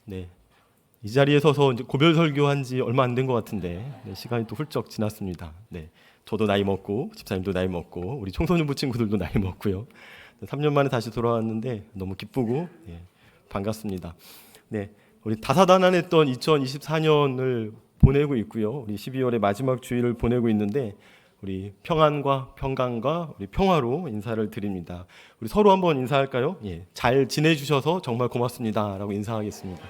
네, 이 자리에 서서 이제 고별 설교한 지 얼마 안 된 것 같은데 시간이 또 훌쩍 지났습니다. 네, 저도 나이 먹고 집사님도 나이 먹고 우리 청소년부 친구들도 나이 먹고요. 3년 만에 다시 돌아왔는데 너무 기쁘고 반갑습니다. 네, 우리 다사다난했던 2024년을 보내고 있고요. 우리 12월의 마지막 주일을 보내고 있는데 우리 평안과 평강과 우리 평화로 인사를 드립니다. 우리 서로 한번 인사할까요? 잘 지내주셔서 정말 고맙습니다라고 인사하겠습니다.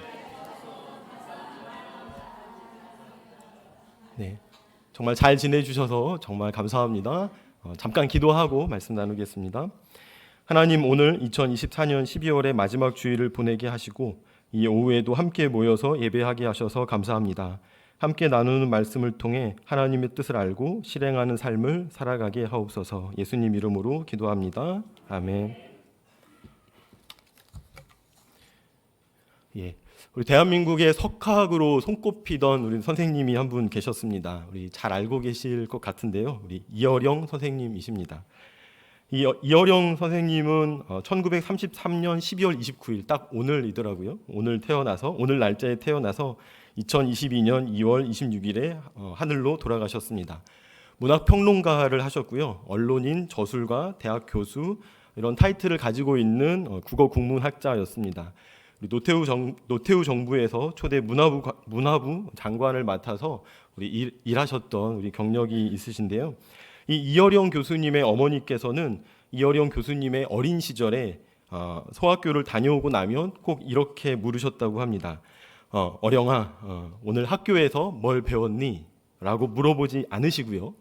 네, 정말 잘 지내주셔서 정말 감사합니다. 잠깐 기도하고 말씀 나누겠습니다. 하나님, 오늘 2024년 12월의 마지막 주일을 보내게 하시고 이 오후에도 함께 모여서 예배하게 하셔서 감사합니다. 함께 나누는 말씀을 통해 하나님의 뜻을 알고 실행하는 삶을 살아가게 하옵소서. 예수님 이름으로 기도합니다. 아멘. 우리 대한민국의 석학으로 손꼽히던 우리 선생님이 한 분 계셨습니다. 우리 잘 알고 계실 것 같은데요. 우리 이어령 선생님이십니다. 이어령 선생님은 1933년 12월 29일 딱 오늘이더라고요. 오늘 날짜에 태어나서 2022년 2월 26일에 하늘로 돌아가셨습니다. 문학평론가를 하셨고요. 언론인, 저술가, 대학 교수 이런 타이틀을 가지고 있는 국어 국문학자였습니다. 노태우 정부에서 초대 문화부 장관을 맡아서 우리 일하셨던 우리 경력이 있으신데요. 이 이어령 교수님의 어머니께서는 이어령 교수님의 어린 시절에 소학교를 다녀오고 나면 꼭 이렇게 물으셨다고 합니다. 어령아, 오늘 학교에서 뭘 배웠니? 라고 물어보지 않으시고요.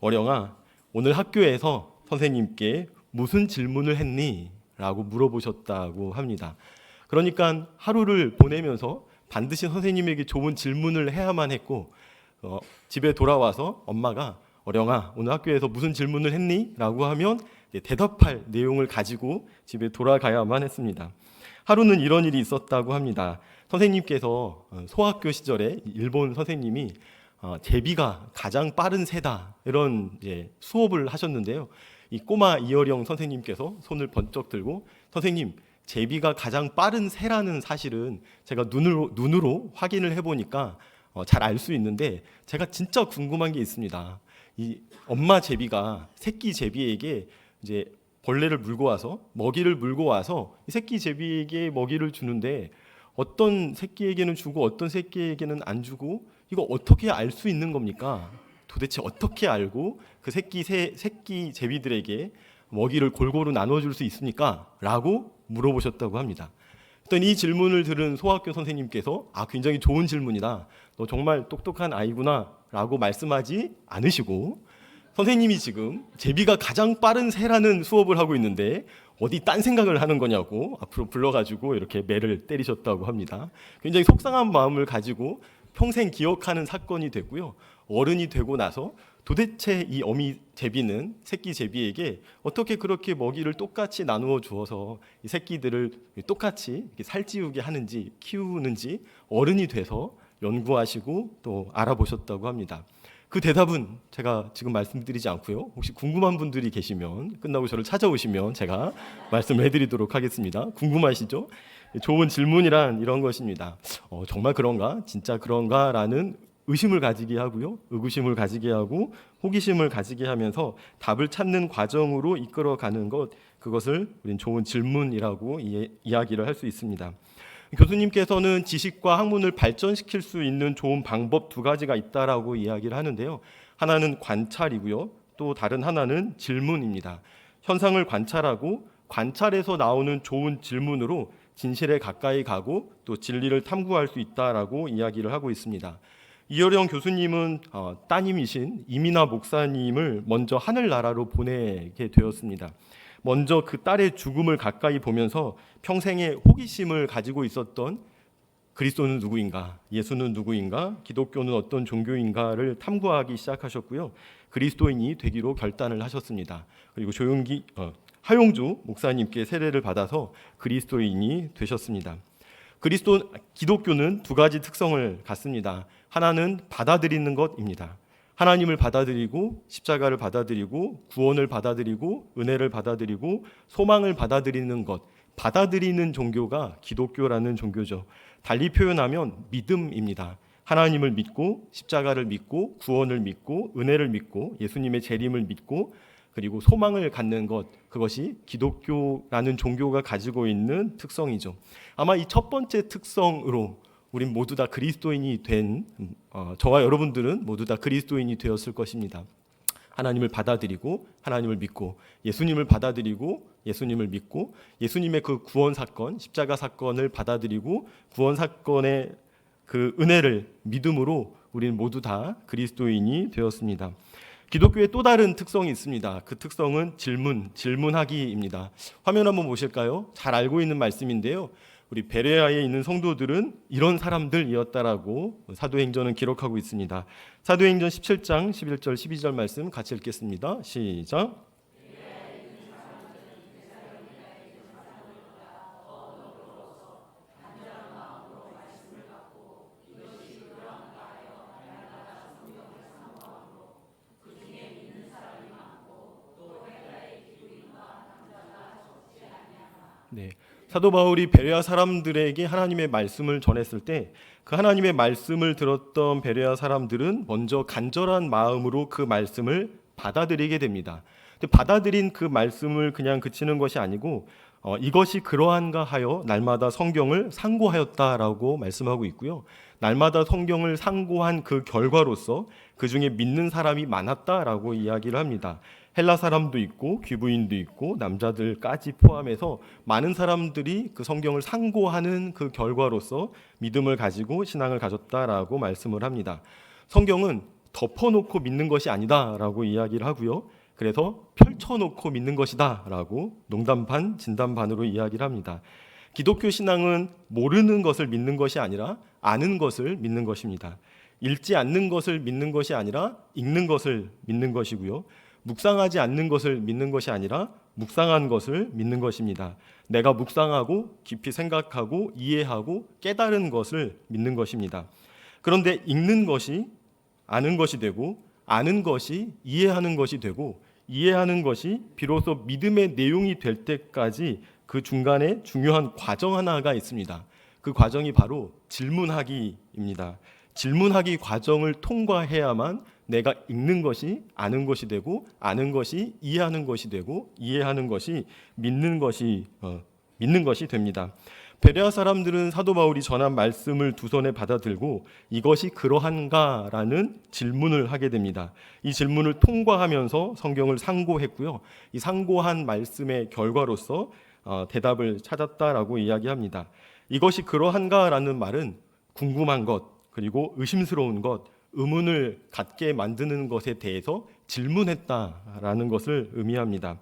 어령아, 오늘 학교에서 선생님께 무슨 질문을 했니? 라고 물어보셨다고 합니다. 그러니까 하루를 보내면서 반드시 선생님에게 좋은 질문을 해야만 했고 집에 돌아와서 엄마가 어령아, 오늘 학교에서 무슨 질문을 했니? 라고 하면 대답할 내용을 가지고 집에 돌아가야만 했습니다. 하루는 이런 일이 있었다고 합니다. 선생님께서 소학교 시절에 일본 선생님이 제비가 가장 빠른 새다 이런 수업을 하셨는데요. 이 꼬마 이어령 선생님께서 손을 번쩍 들고 선생님, 제비가 가장 빠른 새라는 사실은 제가 눈으로 확인을 해보니까 잘 알 수 있는데 제가 진짜 궁금한 게 있습니다. 이 엄마 제비가 새끼 제비에게 이제 벌레를 물고 와서 먹이를 물고 와서 이 새끼 제비에게 먹이를 주는데 어떤 새끼에게는 주고 어떤 새끼에게는 안 주고 이거 어떻게 알 수 있는 겁니까? 도대체 어떻게 알고 그 새끼 제비들에게 먹이를 골고루 나눠줄 수 있습니까? 라고 물어보셨다고 합니다. 그랬더니 이 질문을 들은 소학교 선생님께서 굉장히 좋은 질문이다. 너 정말 똑똑한 아이구나 라고 말씀하지 않으시고 선생님이 지금 제비가 가장 빠른 새라는 수업을 하고 있는데 어디 딴 생각을 하는 거냐고 앞으로 불러가지고 이렇게 매를 때리셨다고 합니다. 굉장히 속상한 마음을 가지고 평생 기억하는 사건이 됐고요. 어른이 되고 나서 도대체 이 어미 제비는 새끼 제비에게 어떻게 그렇게 먹이를 똑같이 나누어 주어서 이 새끼들을 똑같이 살찌우게 하는지 키우는지 어른이 돼서 연구하시고 또 알아보셨다고 합니다. 그 대답은 제가 지금 말씀드리지 않고요. 혹시 궁금한 분들이 계시면 끝나고 저를 찾아오시면 제가 말씀을 해드리도록 하겠습니다. 궁금하시죠? 좋은 질문이란 이런 것입니다. 정말 그런가? 진짜 그런가? 라는 의심을 가지게 하고요. 의구심을 가지게 하고 호기심을 가지게 하면서 답을 찾는 과정으로 이끌어가는 그것을 우리는 좋은 질문이라고 이야기를 할 수 있습니다. 교수님께서는 지식과 학문을 발전시킬 수 있는 좋은 방법 두 가지가 있다라고 이야기를 하는데요. 하나는 관찰이고요. 또 다른 하나는 질문입니다. 현상을 관찰하고 관찰에서 나오는 좋은 질문으로 진실에 가까이 가고 또 진리를 탐구할 수 있다라고 이야기를 하고 있습니다. 이어령 교수님은 따님이신 이민아 목사님을 먼저 하늘나라로 보내게 되었습니다. 먼저 그 딸의 죽음을 가까이 보면서 평생의 호기심을 가지고 있었던 그리스도는 누구인가, 예수는 누구인가, 기독교는 어떤 종교인가를 탐구하기 시작하셨고요. 그리스도인이 되기로 결단을 하셨습니다. 그리고 하용주 목사님께 세례를 받아서 그리스도인이 되셨습니다. 기독교는 두 가지 특성을 갖습니다. 하나는 받아들이는 것입니다. 하나님을 받아들이고 십자가를 받아들이고 구원을 받아들이고 은혜를 받아들이고 소망을 받아들이는 것, 받아들이는 종교가 기독교라는 종교죠. 달리 표현하면 믿음입니다. 하나님을 믿고 십자가를 믿고 구원을 믿고 은혜를 믿고 예수님의 재림을 믿고 그리고 소망을 갖는 것, 그것이 기독교라는 종교가 가지고 있는 특성이죠. 아마 이 첫 번째 특성으로 우린 모두 다 그리스도인이 된 저와 여러분들은 모두 다 그리스도인이 되었을 것입니다. 하나님을 받아들이고 하나님을 믿고 예수님을 받아들이고 예수님을 믿고 예수님의 그 구원 사건, 십자가 사건을 받아들이고 구원 사건의 그 은혜를 믿음으로 우리는 모두 다 그리스도인이 되었습니다. 기독교의 또 다른 특성이 있습니다. 그 특성은 질문하기입니다. 화면 한번 보실까요? 잘 알고 있는 말씀인데요. 우리 베레아에 있는 성도들은 이런 사람들이었다라고 사도행전은 기록하고 있습니다. 사도행전 17장 11절 12절 말씀 같이 읽겠습니다. 시작. 네, 사도 바울이 베레아 사람들에게 하나님의 말씀을 전했을 때 그 하나님의 말씀을 들었던 베레아 사람들은 먼저 간절한 마음으로 그 말씀을 받아들이게 됩니다. 근데 받아들인 그 말씀을 그냥 그치는 것이 아니고 이것이 그러한가 하여 날마다 성경을 상고하였다라고 말씀하고 있고요. 날마다 성경을 상고한 그 결과로서 그 중에 믿는 사람이 많았다라고 이야기를 합니다. 헬라 사람도 있고 귀부인도 있고 남자들까지 포함해서 많은 사람들이 그 성경을 상고하는 그 결과로서 믿음을 가지고 신앙을 가졌다라고 말씀을 합니다. 성경은 덮어놓고 믿는 것이 아니다라고 이야기를 하고요. 그래서 펼쳐놓고 믿는 것이다라고 농담 반 진담 반으로 이야기를 합니다. 기독교 신앙은 모르는 것을 믿는 것이 아니라 아는 것을 믿는 것입니다. 읽지 않는 것을 믿는 것이 아니라 읽는 것을 믿는 것이고요. 묵상하지 않는 것을 믿는 것이 아니라 묵상한 것을 믿는 것입니다. 내가 묵상하고 깊이 생각하고 이해하고 깨달은 것을 믿는 것입니다. 그런데 읽는 것이 아는 것이 되고 아는 것이 이해하는 것이 되고 이해하는 것이 비로소 믿음의 내용이 될 때까지 그 중간에 중요한 과정 하나가 있습니다. 그 과정이 바로 질문하기입니다. 질문하기 과정을 통과해야만 내가 읽는 것이 아는 것이 되고 아는 것이 이해하는 것이 되고 이해하는 것이 믿는 것이 됩니다. 베레아 사람들은 사도 바울이 전한 말씀을 두 손에 받아들고 이것이 그러한가라는 질문을 하게 됩니다. 이 질문을 통과하면서 성경을 상고했고요. 이 상고한 말씀의 결과로서 대답을 찾았다라고 이야기합니다. 이것이 그러한가라는 말은 궁금한 것 그리고 의심스러운 것 의문을 갖게 만드는 것에 대해서 질문했다라는 것을 의미합니다.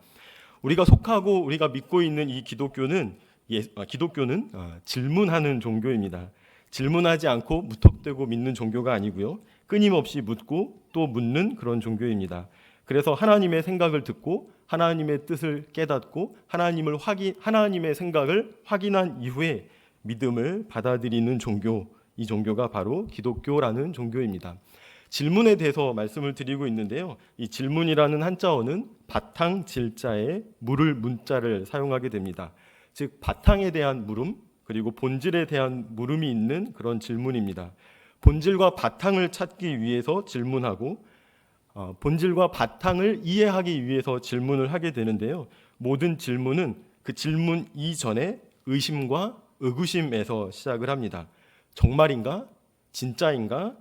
우리가 속하고 우리가 믿고 있는 이 기독교는 질문하는 종교입니다. 질문하지 않고 무턱대고 믿는 종교가 아니고요. 끊임없이 묻고 또 묻는 그런 종교입니다. 그래서 하나님의 생각을 듣고 하나님의 뜻을 깨닫고 하나님의 생각을 확인한 이후에 믿음을 받아들이는 종교, 이 종교가 바로 기독교라는 종교입니다. 질문에 대해서 말씀을 드리고 있는데요. 이 질문이라는 한자어는 바탕 질자에 물을 문자를 사용하게 됩니다. 즉 바탕에 대한 물음 그리고 본질에 대한 물음이 있는 그런 질문입니다. 본질과 바탕을 찾기 위해서 질문하고 본질과 바탕을 이해하기 위해서 질문을 하게 되는데요. 모든 질문은 그 질문 이전에 의심과 의구심에서 시작을 합니다. 정말인가? 진짜인가?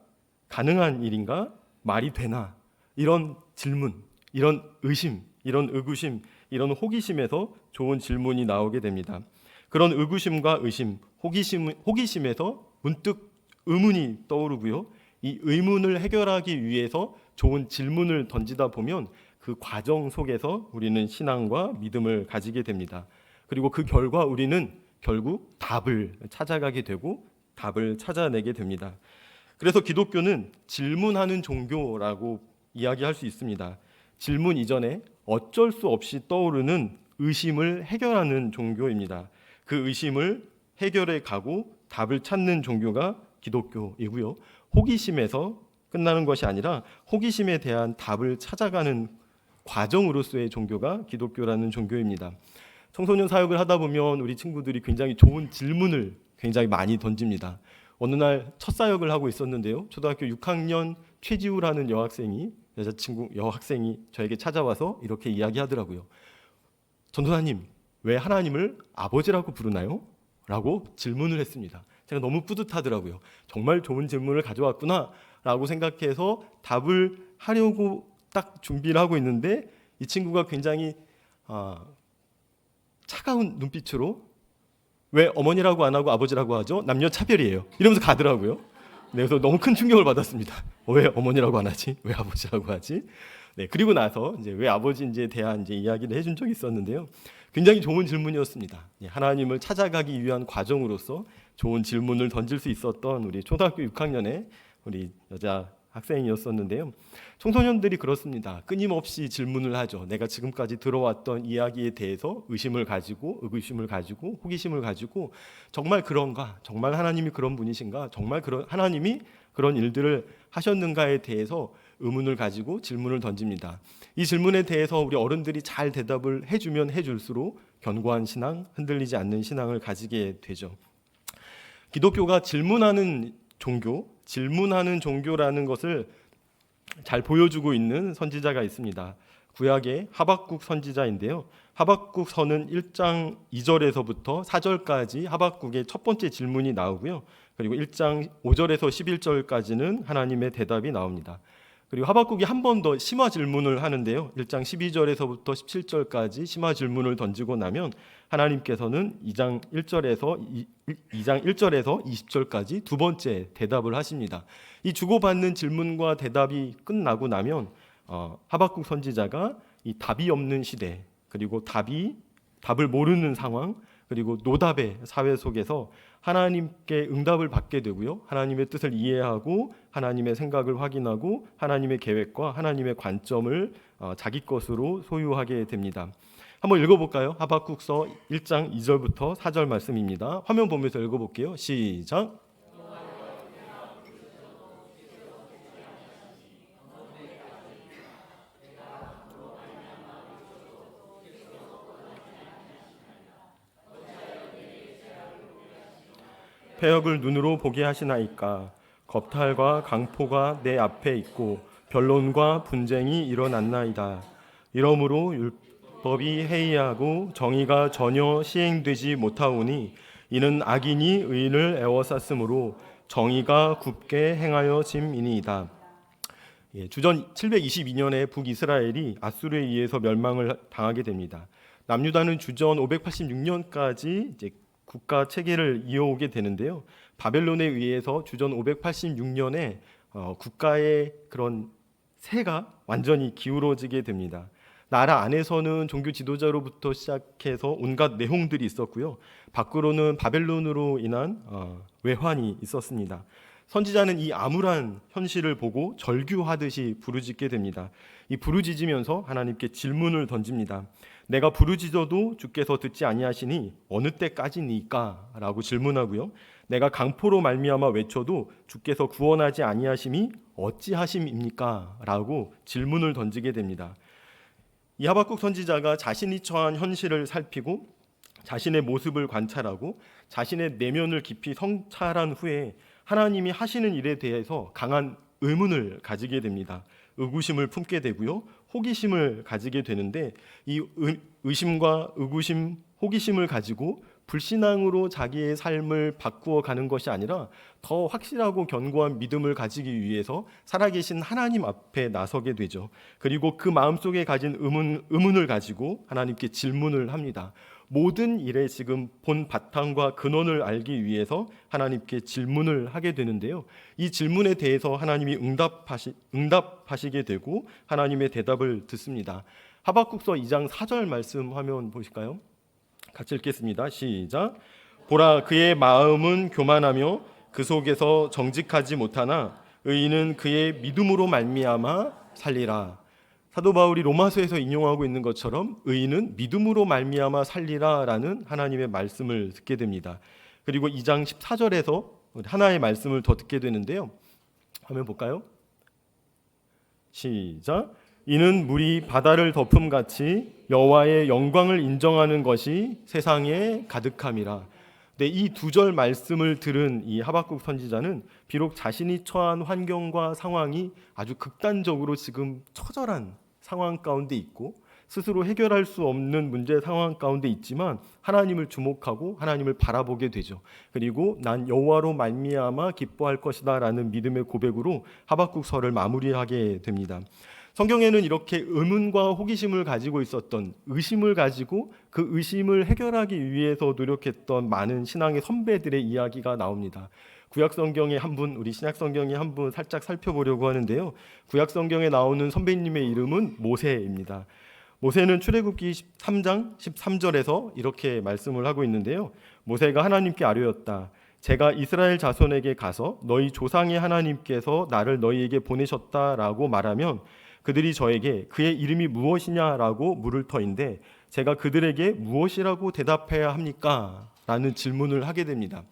가능한 일인가? 말이 되나? 이런 질문, 이런 의심, 이런 의구심, 이런 호기심에서 좋은 질문이 나오게 됩니다. 그런 의구심과 의심, 호기심에서 문득 의문이 떠오르고요. 이 의문을 해결하기 위해서 좋은 질문을 던지다 보면 그 과정 속에서 우리는 신앙과 믿음을 가지게 됩니다. 그리고 그 결과 우리는 결국 답을 찾아가게 되고 답을 찾아내게 됩니다. 그래서 기독교는 질문하는 종교라고 이야기할 수 있습니다. 질문 이전에 어쩔 수 없이 떠오르는 의심을 해결하는 종교입니다. 그 의심을 해결해 가고 답을 찾는 종교가 기독교이고요. 호기심에서 끝나는 것이 아니라 호기심에 대한 답을 찾아가는 과정으로서의 종교가 기독교라는 종교입니다. 청소년 사역을 하다 보면 우리 친구들이 굉장히 좋은 질문을 굉장히 많이 던집니다. 어느 날 첫 사역을 하고 있었는데요. 초등학교 6학년 최지우라는 여학생이 저에게 찾아와서 이렇게 이야기하더라고요. 전도사님, 왜 하나님을 아버지라고 부르나요? 라고 질문을 했습니다. 제가 너무 뿌듯하더라고요. 정말 좋은 질문을 가져왔구나 라고 생각해서 답을 하려고 딱 준비를 하고 있는데 이 친구가 굉장히 차가운 눈빛으로 왜 어머니라고 안 하고 아버지라고 하죠? 남녀 차별이에요. 이러면서 가더라고요. 네, 그래서 너무 큰 충격을 받았습니다. 왜 어머니라고 안 하지? 왜 아버지라고 하지? 네, 그리고 나서 이제 왜 아버지인지에 대한 이제 이야기를 해준 적이 있었는데요. 굉장히 좋은 질문이었습니다. 하나님을 찾아가기 위한 과정으로서 좋은 질문을 던질 수 있었던 우리 초등학교 6학년의 우리 여자 학생이었었는데요. 청소년들이 그렇습니다. 끊임없이 질문을 하죠. 내가 지금까지 들어왔던 이야기에 대해서 의심을 가지고, 의구심을 가지고, 호기심을 가지고 정말 그런가? 정말 하나님이 그런 분이신가? 정말 하나님이 그런 일들을 하셨는가에 대해서 의문을 가지고 질문을 던집니다. 이 질문에 대해서 우리 어른들이 잘 대답을 해주면 해줄수록 견고한 신앙, 흔들리지 않는 신앙을 가지게 되죠. 기독교가 질문하는 종교라는 것을 잘 보여주고 있는 선지자가 있습니다. 구약의 하박국 선지자인데요. 하박국서는 1장 2절에서부터 4절까지 하박국의 첫 번째 질문이 나오고요. 그리고 1장 5절에서 11절까지는 하나님의 대답이 나옵니다. 그리고 하박국이 한 번 더 심화 질문을 하는데요. 1장 12절에서부터 17절까지 심화 질문을 던지고 나면 하나님께서는 2장 1절에서 20절까지 두 번째 대답을 하십니다. 이 주고받는 질문과 대답이 끝나고 나면 하박국 선지자가 이 답이 없는 시대, 그리고 답을 모르는 상황, 그리고 노답의 사회 속에서 하나님께 응답을 받게 되고요. 하나님의 뜻을 이해하고 하나님의 생각을 확인하고 하나님의 계획과 하나님의 관점을 자기 것으로 소유하게 됩니다. 한번 읽어볼까요? 하박국서 1장 2절부터 4절 말씀입니다. 화면 보면서 읽어볼게요. 시작. 폐역을 눈으로 보게 하시나이까. 겁탈과 강포가 내 앞에 있고 변론과 분쟁이 일어났나이다. 이러므로 율법이 해이하고 정의가 전혀 시행되지 못하오니 이는 악인이 의인을 애워쌌으므로 정의가 굽게 행하여 짐이니이다. 주전 722년에 북이스라엘이 아수르에 의해서 멸망을 당하게 됩니다. 남유다는 주전 586년까지 이제 국가 체계를 이어오게 되는데요. 바벨론에 의해서 주전 586년에 국가의 그런 세가 완전히 기울어지게 됩니다. 나라 안에서는 종교 지도자로부터 시작해서 온갖 내홍들이 있었고요. 밖으로는 바벨론으로 인한 외환이 있었습니다. 선지자는 이 암울한 현실을 보고 절규하듯이 부르짖게 됩니다. 이 부르짖으면서 하나님께 질문을 던집니다. 내가 부르짖어도 주께서 듣지 아니하시니 어느 때까지니까? 라고 질문하고요. 내가 강포로 말미암아 외쳐도 주께서 구원하지 아니하심이 어찌하심입니까? 라고 질문을 던지게 됩니다. 이 하박국 선지자가 자신이 처한 현실을 살피고 자신의 모습을 관찰하고 자신의 내면을 깊이 성찰한 후에 하나님이 하시는 일에 대해서 강한 의문을 가지게 됩니다. 의구심을 품게 되고요. 호기심을 가지게 되는데 이 의심과 의구심, 호기심을 가지고 불신앙으로 자기의 삶을 바꾸어 가는 것이 아니라 더 확실하고 견고한 믿음을 가지기 위해서 살아계신 하나님 앞에 나서게 되죠. 그리고 그 마음속에 가진 의문을 가지고 하나님께 질문을 합니다. 모든 일에 지금 본 바탕과 근원을 알기 위해서 하나님께 질문을 하게 되는데요. 이 질문에 대해서 하나님이 응답하시게 되고 하나님의 대답을 듣습니다. 하박국서 2장 4절 말씀 화면 보실까요? 같이 읽겠습니다. 시작. 보라, 그의 마음은 교만하며 그 속에서 정직하지 못하나 의인은 그의 믿음으로 말미암아 살리라. 사도 바울이 로마서에서 인용하고 있는 것처럼 의인은 믿음으로 말미암아 살리라라는 하나님의 말씀을 듣게 됩니다. 그리고 2장 14절에서 하나의 말씀을 더 듣게 되는데요. 화면 볼까요? 시작. 이는 물이 바다를 덮음같이 여호와의 영광을 인정하는 것이 세상에 가득함이라. 네, 이 두 절 말씀을 들은 이 하박국 선지자는 비록 자신이 처한 환경과 상황이 아주 극단적으로 지금 처절한 상황 가운데 있고 스스로 해결할 수 없는 문제 상황 가운데 있지만 하나님을 주목하고 하나님을 바라보게 되죠. 그리고 난 여호와로 말미암아 기뻐할 것이다라는 믿음의 고백으로 하박국서를 마무리하게 됩니다. 성경에는 이렇게 의문과 호기심을 가지고 있었던, 의심을 가지고 그 의심을 해결하기 위해서 노력했던 많은 신앙의 선배들의 이야기가 나옵니다. 구약 성경의 한 분, 우리 신약 성경의 한 분 살짝 살펴보려고 하는데요. 구약 성경에 나오는 선배님의 이름은 모세입니다. 모세는 출애굽기 13장 13절에서 이렇게 말씀을 하고 있는데요. 모세가 하나님께 아뢰었다. 제가 이스라엘 자손에게 가서 너희 조상의 하나님께서 나를 너희에게 보내셨다라고 말하면 그들이 저에게 그의 이름이 무엇이냐라고 물을 터인데 제가 그들에게 무엇이라고 대답해야 합니까? 라는 질문을 하게 됩니다.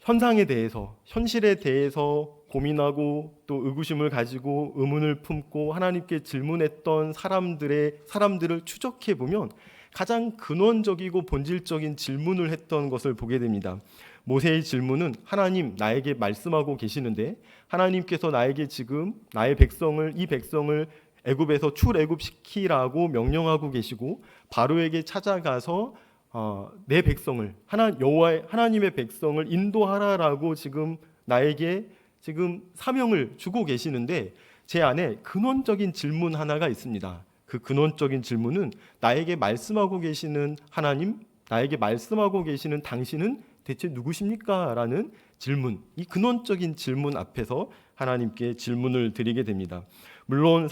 현상에 대해서, 현실에 대해서 고민하고 또 의구심을 가지고 의문을 품고 하나님께 질문했던 사람들을 추적해 보면 가장 근원적이고 본질적인 질문을 했던 것을 보게 됩니다. 모세의 질문은 하나님 나에게 말씀하고 계시는데 하나님께서 나에게 지금 나의 백성을 이 백성을 애굽에서 출애굽시키라고 명령하고 계시고 바로에게 찾아가서 내 백성을 하나님의 백성을 인도하라라고 지금 나에게 지금 사명을 주고 계시는데 제 안에 근원적인 질문 하나가 있습니다. 그 근원적인 질문은 나에게 말씀하고 계시는 하나님, 나에게 말씀하고 계시는 당신은 대체 누구십니까? 라는 질문, 이 근원적인 질문 앞에서 하나님께 질문을 드리게 됩니다. 물론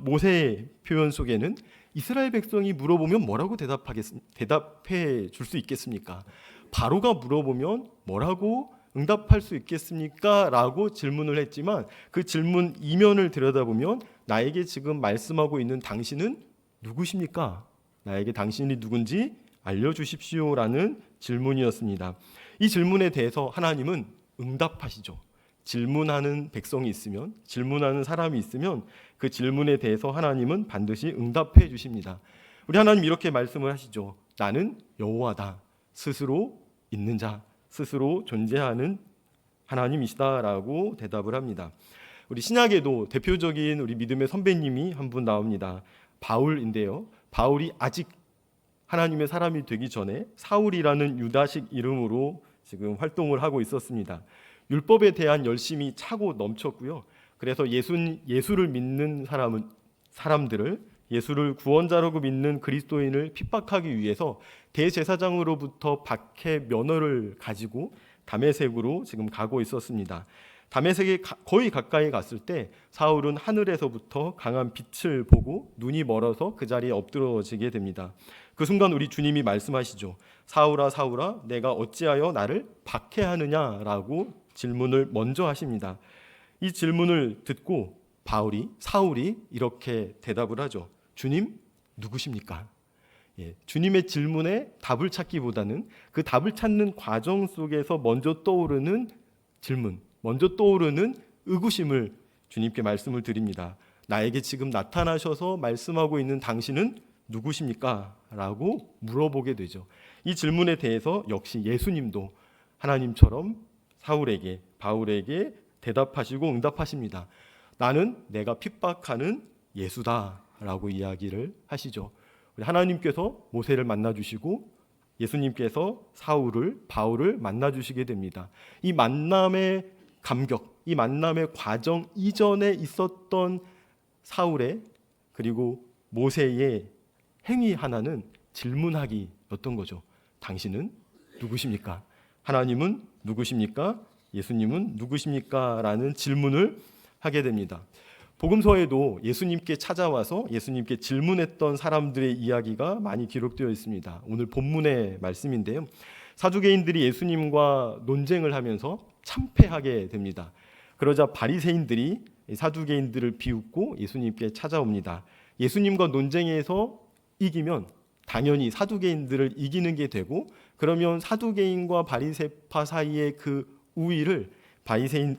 모세의 표현 속에는 이스라엘 백성이 물어보면 뭐라고 대답해 줄 수 있겠습니까? 바로가 물어보면 뭐라고 응답할 수 있겠습니까? 라고 질문을 했지만 그 질문 이면을 들여다보면 나에게 지금 말씀하고 있는 당신은 누구십니까? 나에게 당신이 누군지 알려주십시오라는 질문이었습니다. 이 질문에 대해서 하나님은 응답하시죠. 질문하는 백성이 있으면, 질문하는 사람이 있으면 그 질문에 대해서 하나님은 반드시 응답해 주십니다. 우리 하나님 이렇게 말씀을 하시죠. 나는 여호와다. 스스로 있는 자, 스스로 존재하는 하나님이시다라고 대답을 합니다. 우리 신약에도 대표적인 우리 믿음의 선배님이 한 분 나옵니다. 바울인데요. 바울이 아직 하나님의 사람이 되기 전에 사울이라는 유다식 이름으로 지금 활동을 하고 있었습니다. 율법에 대한 열심이 차고 넘쳤고요. 그래서 예수를 믿는 사람들을 예수를 구원자라고 믿는 그리스도인을 핍박하기 위해서 대제사장으로부터 박해 면허를 가지고 다메섹으로 지금 가고 있었습니다. 다메섹에 거의 가까이 갔을 때 사울은 하늘에서부터 강한 빛을 보고 눈이 멀어서 그 자리에 엎드러지게 됩니다. 그 순간 우리 주님이 말씀하시죠. 사울아 사울아 내가 어찌하여 나를 박해하느냐라고 질문을 먼저 하십니다. 이 질문을 듣고 사울이 이렇게 대답을 하죠. 주님 누구십니까? 주님의 질문에 답을 찾기보다는 그 답을 찾는 과정 속에서 먼저 떠오르는 질문, 먼저 떠오르는 의구심을 주님께 말씀을 드립니다. 나에게 지금 나타나셔서 말씀하고 있는 당신은 누구십니까? 라고 물어보게 되죠. 이 질문에 대해서 역시 예수님도 하나님처럼 바울에게 대답하시고 응답하십니다. 나는 내가 핍박하는 예수다라고 이야기를 하시죠. 우리 하나님께서 모세를 만나주시고 예수님께서 바울을 만나주시게 됩니다. 이 만남의 감격, 이 만남의 과정 이전에 있었던 사울의 그리고 모세의 행위 하나는 질문하기였던 거죠. 당신은 누구십니까? 하나님은 누구십니까? 예수님은 누구십니까? 라는 질문을 하게 됩니다. 복음서에도 예수님께 찾아와서 예수님께 질문했던 사람들의 이야기가 많이 기록되어 있습니다. 오늘 본문의 말씀인데요. 사두개인들이 예수님과 논쟁을 하면서 참패하게 됩니다. 그러자 바리새인들이 사두개인들을 비웃고 예수님께 찾아옵니다. 예수님과 논쟁에서 이기면 당연히 사두개인들을 이기는 게 되고 그러면 사두개인과 바리새파 사이의 그 우위를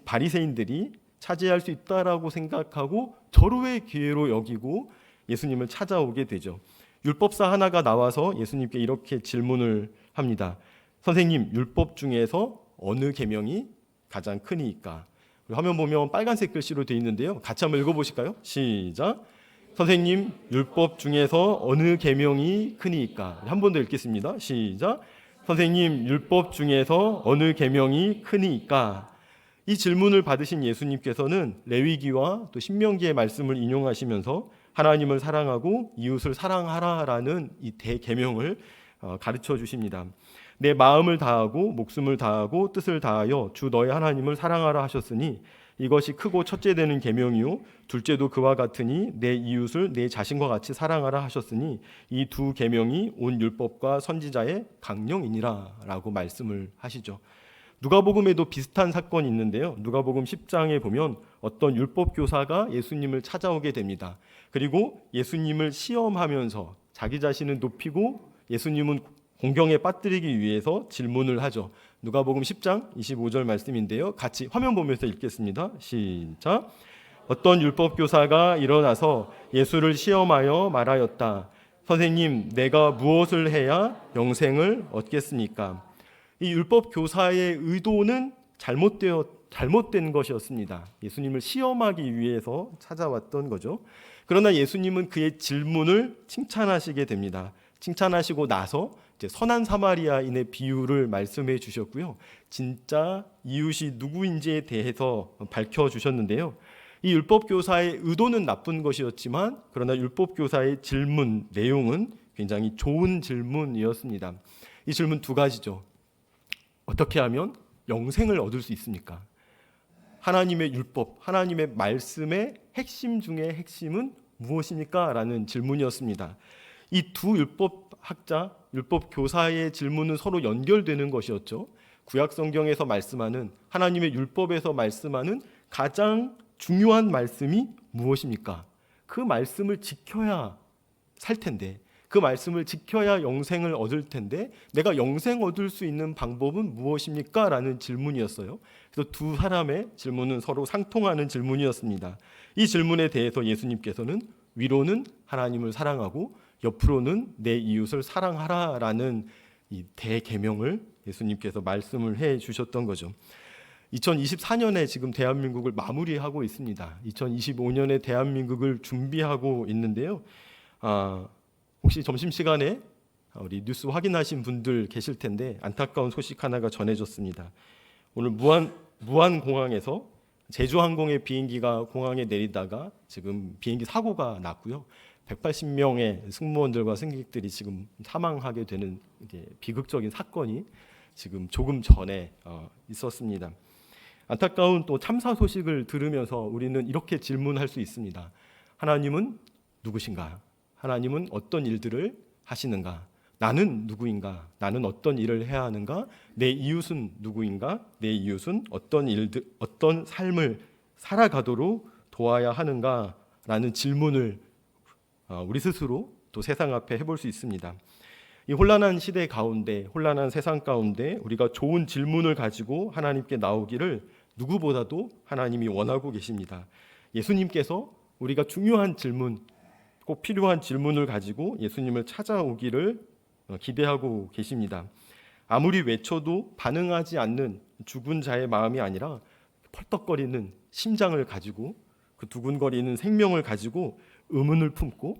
바리새인들이 차지할 수 있다라고 생각하고 절호의 기회로 여기고 예수님을 찾아오게 되죠. 율법사 하나가 나와서 예수님께 이렇게 질문을 합니다. 선생님, 율법 중에서 어느 계명이 가장 크니까? 화면 보면 빨간색 글씨로 되어 있는데요. 같이 한번 읽어보실까요? 시작. 선생님, 율법 중에서 어느 계명이 크니까? 한 번 더 읽겠습니다. 시작. 선생님, 율법 중에서 어느 계명이 크니까? 이 질문을 받으신 예수님께서는 레위기와 또 신명기의 말씀을 인용하시면서 하나님을 사랑하고 이웃을 사랑하라라는 이 대계명을 가르쳐 주십니다. 내 마음을 다하고 목숨을 다하고 뜻을 다하여 주 너의 하나님을 사랑하라 하셨으니 이것이 크고 첫째 되는 계명이요 둘째도 그와 같으니 내 이웃을 내 자신과 같이 사랑하라 하셨으니 이 두 계명이 온 율법과 선지자의 강령이니라라고 말씀을 하시죠. 누가복음에도 비슷한 사건이 있는데요. 누가복음 10장에 보면 어떤 율법 교사가 예수님을 찾아오게 됩니다. 그리고 예수님을 시험하면서 자기 자신을 높이고 예수님은 공경에 빠뜨리기 위해서 질문을 하죠. 누가복음 10장 25절 말씀인데요. 같이 화면 보면서 읽겠습니다. 시작. 어떤 율법 교사가 일어나서 예수를 시험하여 말하였다. 선생님, 내가 무엇을 해야 영생을 얻겠습니까? 이 율법 교사의 의도는 잘못된 것이었습니다. 예수님을 시험하기 위해서 찾아왔던 거죠. 그러나 예수님은 그의 질문을 칭찬하시게 됩니다. 칭찬하시고 나서 이제 선한 사마리아인의 비유를 말씀해 주셨고요. 진짜 이웃이 누구인지에 대해서 밝혀 주셨는데요. 이 율법 교사의 의도는 나쁜 것이었지만 그러나 율법 교사의 질문 내용은 굉장히 좋은 질문이었습니다. 이 질문 두 가지죠. 어떻게 하면 영생을 얻을 수 있습니까? 하나님의 율법, 하나님의 말씀의 핵심 중의 핵심은 무엇입니까? 라는 질문이었습니다. 이 두 율법학자, 율법 교사의 질문은 서로 연결되는 것이었죠. 구약 성경에서 말씀하는 하나님의 율법에서 말씀하는 가장 중요한 말씀이 무엇입니까? 그 말씀을 지켜야 살 텐데, 그 말씀을 지켜야 영생을 얻을 텐데 내가 영생 얻을 수 있는 방법은 무엇입니까? 라는 질문이었어요. 그래서 두 사람의 질문은 서로 상통하는 질문이었습니다. 이 질문에 대해서 예수님께서는 위로는 하나님을 사랑하고 옆으로는 내 이웃을 사랑하라라는 이 대계명을 예수님께서 말씀을 해 주셨던 거죠. 2024년에 지금 대한민국을 마무리하고 있습니다. 2025년에 대한민국을 준비하고 있는데요. 혹시 점심시간에 우리 뉴스 확인하신 분들 계실 텐데 안타까운 소식 하나가 전해졌습니다. 오늘 무안공항에서 제주항공의 비행기가 공항에 내리다가 지금 비행기 사고가 났고요. 180명의 승무원들과 승객들이 지금 사망하게 되는 비극적인 사건이 지금 조금 전에 있었습니다. 안타까운 또 참사 소식을 들으면서 우리는 이렇게 질문할 수 있습니다. 하나님은 누구신가? 하나님은 어떤 일들을 하시는가? 나는 누구인가? 나는 어떤 일을 해야 하는가? 내 이웃은 누구인가? 내 이웃은 어떤 삶을 살아가도록 도와야 하는가? 라는 질문을 우리 스스로 또 세상 앞에 해볼 수 있습니다. 이 혼란한 시대 가운데, 혼란한 세상 가운데 우리가 좋은 질문을 가지고 하나님께 나오기를 누구보다도 하나님이 원하고 계십니다. 예수님께서 우리가 중요한 질문, 꼭 필요한 질문을 가지고 예수님을 찾아오기를 기대하고 계십니다. 아무리 외쳐도 반응하지 않는 죽은 자의 마음이 아니라 펄떡거리는 심장을 가지고 그 두근거리는 생명을 가지고 의문을 품고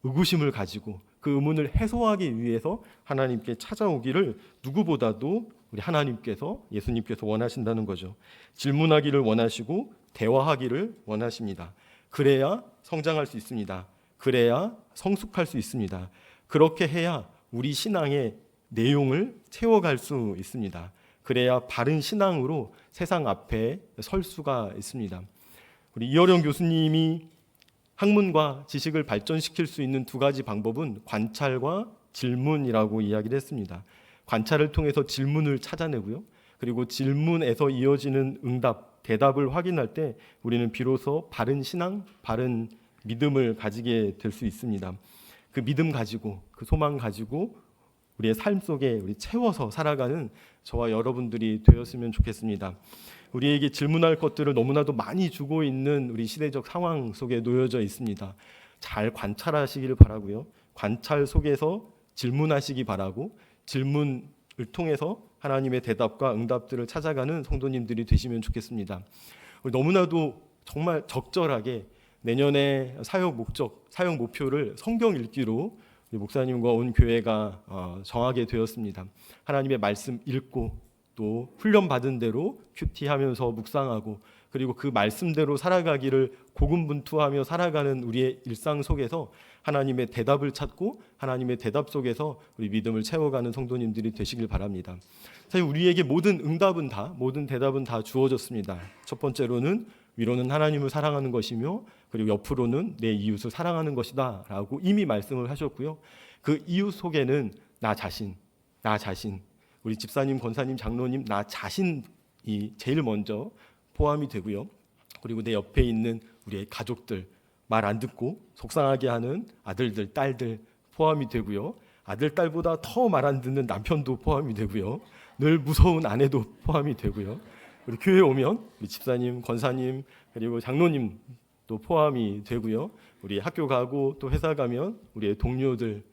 의구심을 가지고 그 의문을 해소하기 위해서 하나님께 찾아오기를 누구보다도 우리 하나님께서, 예수님께서 원하신다는 거죠. 질문하기를 원하시고 대화하기를 원하십니다. 그래야 성장할 수 있습니다. 그래야 성숙할 수 있습니다. 그렇게 해야 우리 신앙의 내용을 채워갈 수 있습니다. 그래야 바른 신앙으로 세상 앞에 설 수가 있습니다. 우리 이어령 교수님이 학문과 지식을 발전시킬 수 있는 두 가지 방법은 관찰과 질문이라고 이야기를 했습니다. 관찰을 통해서 질문을 찾아내고요. 그리고 질문에서 이어지는 응답, 대답을 확인할 때 우리는 비로소 바른 신앙, 바른 믿음을 가지게 될 수 있습니다. 그 믿음 가지고, 그 소망 가지고 우리의 삶 속에 우리 채워서 살아가는 저와 여러분들이 되었으면 좋겠습니다. 우리에게 질문할 것들을 너무나도 많이 주고 있는 우리 시대적 상황 속에 놓여져 있습니다. 잘 관찰하시기를 바라고요. 관찰 속에서 질문하시기 바라고 질문을 통해서 하나님의 대답과 응답들을 찾아가는 성도님들이 되시면 좋겠습니다. 우리 너무나도 정말 적절하게 내년에 사역 목적, 사역 목표를 성경 읽기로 우리 목사님과 온 교회가 정하게 되었습니다. 하나님의 말씀 읽고 또 훈련받은 대로 큐티하면서 묵상하고 그리고 그 말씀대로 살아가기를 고군분투하며 살아가는 우리의 일상 속에서 하나님의 대답을 찾고 하나님의 대답 속에서 우리 믿음을 채워가는 성도님들이 되시길 바랍니다. 사실 우리에게 모든 대답은 다 주어졌습니다. 첫 번째로는 위로는 하나님을 사랑하는 것이며 그리고 옆으로는 내 이웃을 사랑하는 것이다 라고 이미 말씀을 하셨고요. 그 이웃 속에는 나 자신, 우리 집사님, 권사님, 장로님, 나 자신이 제일 먼저 포함이 되고요. 그리고 내 옆에 있는 우리의 가족들, 말 안 듣고 속상하게 하는 아들들, 딸들 포함이 되고요. 아들, 딸보다 더 말 안 듣는 남편도 포함이 되고요. 늘 무서운 아내도 포함이 되고요. 우리 교회 오면 우리 집사님, 권사님, 그리고 장로님도 포함이 되고요. 우리 학교 가고 또 회사 가면 우리의 동료들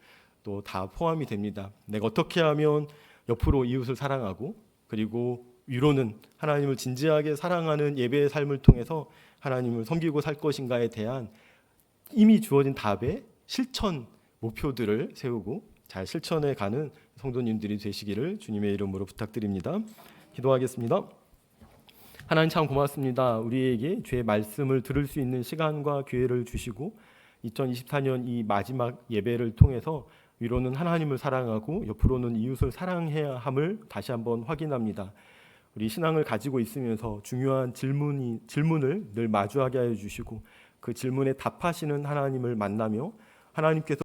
또 다 포함이 됩니다. 내가 어떻게 하면 옆으로 이웃을 사랑하고 그리고 위로는 하나님을 진지하게 사랑하는 예배의 삶을 통해서 하나님을 섬기고 살 것인가에 대한 이미 주어진 답의 실천 목표들을 세우고 잘 실천해 가는 성도님들이 되시기를 주님의 이름으로 부탁드립니다. 기도하겠습니다. 하나님 참 고맙습니다. 우리에게 주의 말씀을 들을 수 있는 시간과 기회를 주시고 2024년 이 마지막 예배를 통해서 위로는 하나님을 사랑하고 옆으로는 이웃을 사랑해야 함을 다시 한번 확인합니다. 우리 신앙을 가지고 있으면서 중요한 질문을 늘 마주하게 하여 주시고 그 질문에 답하시는 하나님을 만나며 하나님께서